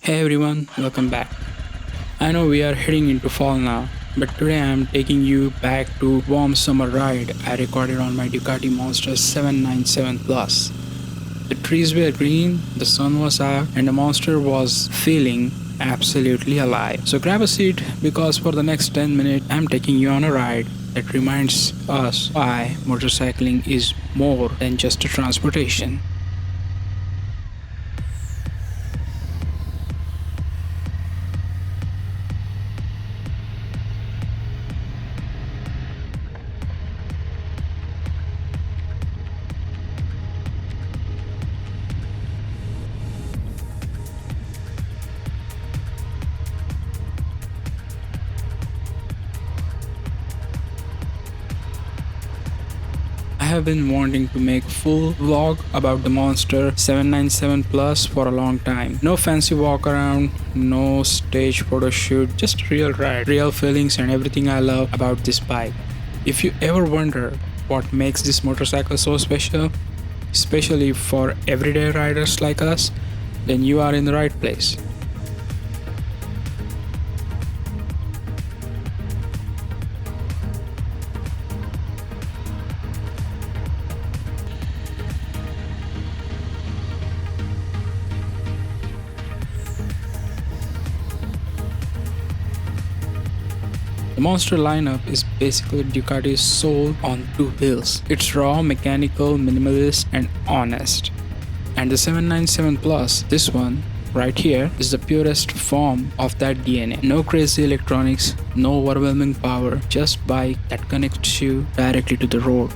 Hey everyone, welcome back. I know we are heading into fall now, but today I am taking you back to warm summer ride I recorded on my Ducati Monster 797 Plus. The trees were green, the sun was out, and the monster was feeling absolutely alive. So grab a seat because for the next 10 minutes I'm taking you on a ride that reminds us why motorcycling is more than just a transportation. I have been wanting to make a full vlog about the Monster 797 Plus for a long time. No fancy walk around, no stage photo shoot, just real ride, real feelings and everything I love about this bike. If you ever wonder what makes this motorcycle so special, especially for everyday riders like us, then you are in the right place. The Monster lineup is basically Ducati's soul on two wheels. It's raw, mechanical, minimalist, and honest. And the 797 Plus, this one right here, is the purest form of that DNA. No crazy electronics, no overwhelming power, just bike that connects you directly to the road.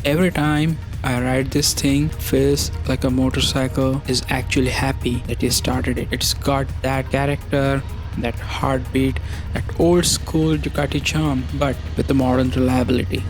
Every time I ride this thing, feels like a motorcycle is actually happy that he started it. It's got that character, that heartbeat, that old school Ducati charm, but with the modern reliability.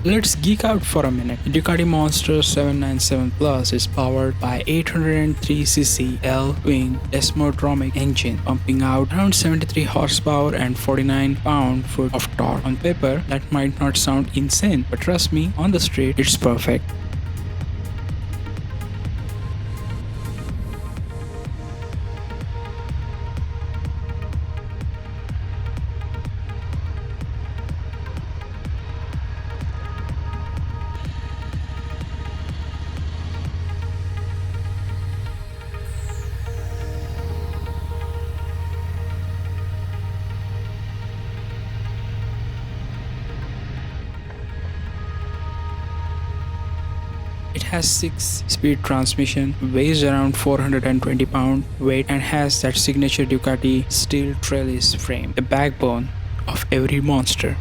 Let's geek out for a minute. The Ducati Monster 797 Plus is powered by 803cc L-twin Desmodromic engine, pumping out around 73 horsepower and 49 pound-foot of torque. On paper, that might not sound insane, but trust me, on the street, it's perfect. It has 6-speed transmission, weighs around 420 pound weight and has that signature Ducati steel trellis frame, the backbone of every monster.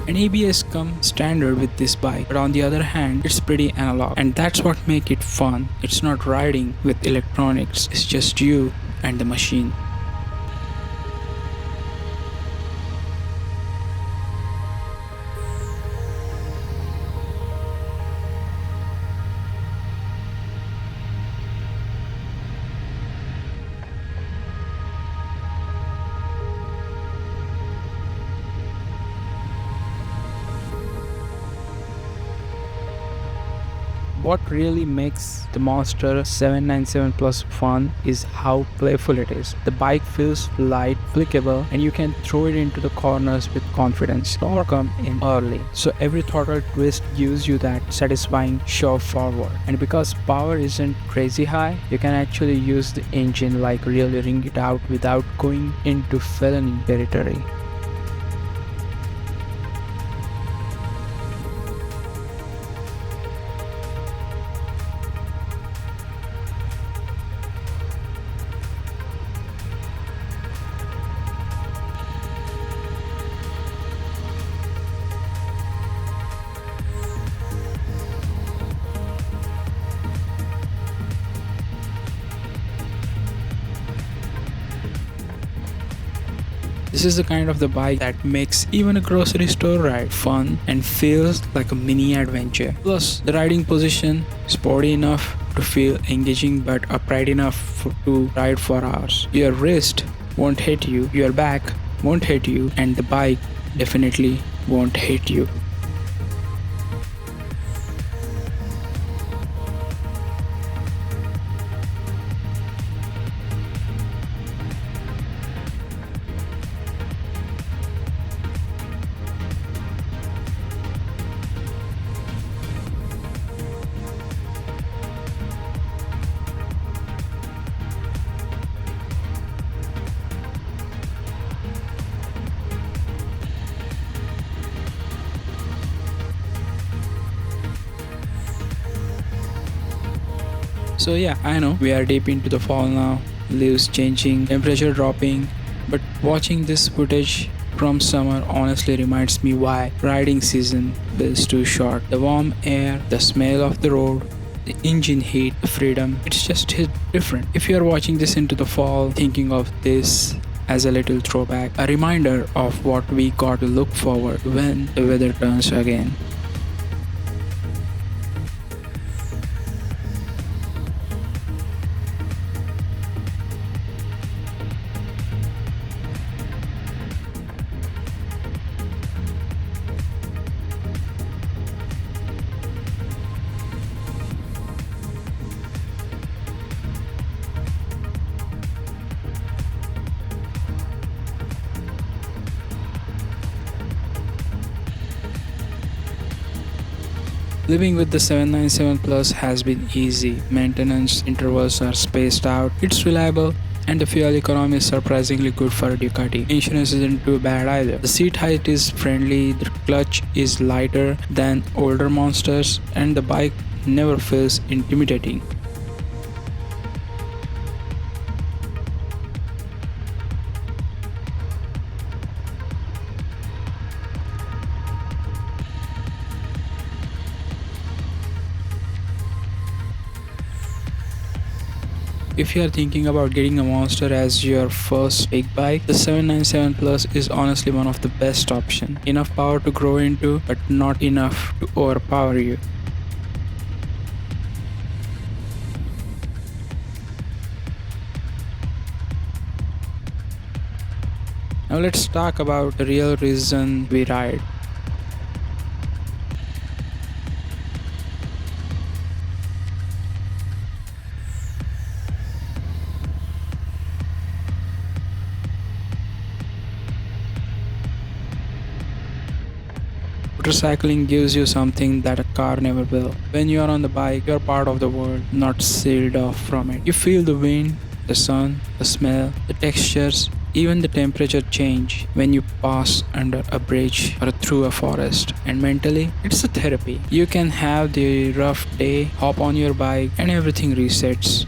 An ABS comes standard with this bike, but on the other hand, it's pretty analog, and that's what makes it fun. It's not riding with electronics, it's just you and the machine. what really makes the Monster 797 Plus fun is how playful it is. The bike feels light, flickable, and you can throw it into the corners with confidence or come in early. So every throttle twist gives you that satisfying shove forward. And because power isn't crazy high, you can actually use the engine like really ring it out without going into felony territory. This is the kind of the bike that makes even a grocery store ride fun and feels like a mini adventure. Plus, the riding position sporty enough to feel engaging but upright enough to ride for hours. Your wrist won't hit you, your back won't hit you, and the bike definitely won't hit you. So yeah, I know we are deep into the fall now, leaves changing, temperature dropping, but watching this footage from summer honestly reminds me why riding season feels too short. The warm air, the smell of the road, the engine heat, the freedom, it's just hit different. If you are watching this into the fall, thinking of this as a little throwback, a reminder of what we got to look forward to when the weather turns again. Living with the 797 Plus has been easy. Maintenance intervals are spaced out, it's reliable, and the fuel economy is surprisingly good for a Ducati. Insurance isn't too bad either. The seat height is friendly, the clutch is lighter than older monsters, and the bike never feels intimidating. If you are thinking about getting a Monster as your first big bike, the 797 Plus is honestly one of the best options. Enough power to grow into, but not enough to overpower you. Now let's talk about the real reason we ride. Motorcycling gives you something that a car never will. When you are on the bike, you are part of the world, not sealed off from it. You feel the wind, the sun, the smell, the textures, even the temperature change when you pass under a bridge or through a forest. And mentally, it's a therapy. You can have the rough day, hop on your bike, and everything resets.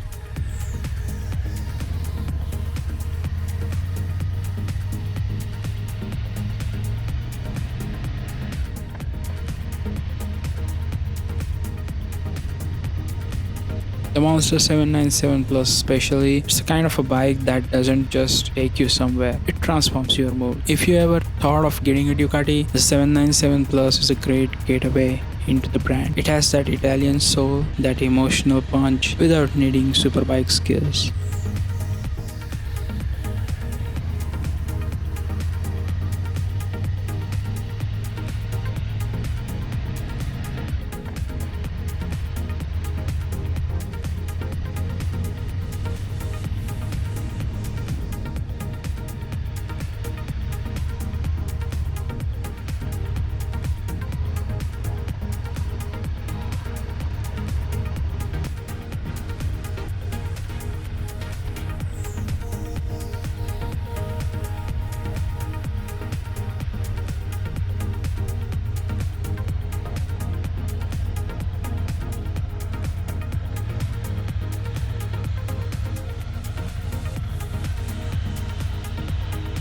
The Monster 797 Plus especially, it's the kind of a bike that doesn't just take you somewhere, it transforms your mood. If you ever thought of getting a Ducati, the 797 Plus is a great gateway into the brand. It has that Italian soul, that emotional punch without needing superbike skills.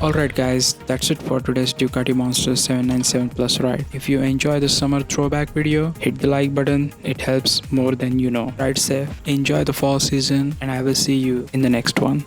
Alright guys, that's it for today's Ducati Monster 797 Plus ride. If you enjoy the summer throwback video, hit the like button, it helps more than you know. Ride safe, enjoy the fall season, and I will see you in the next one.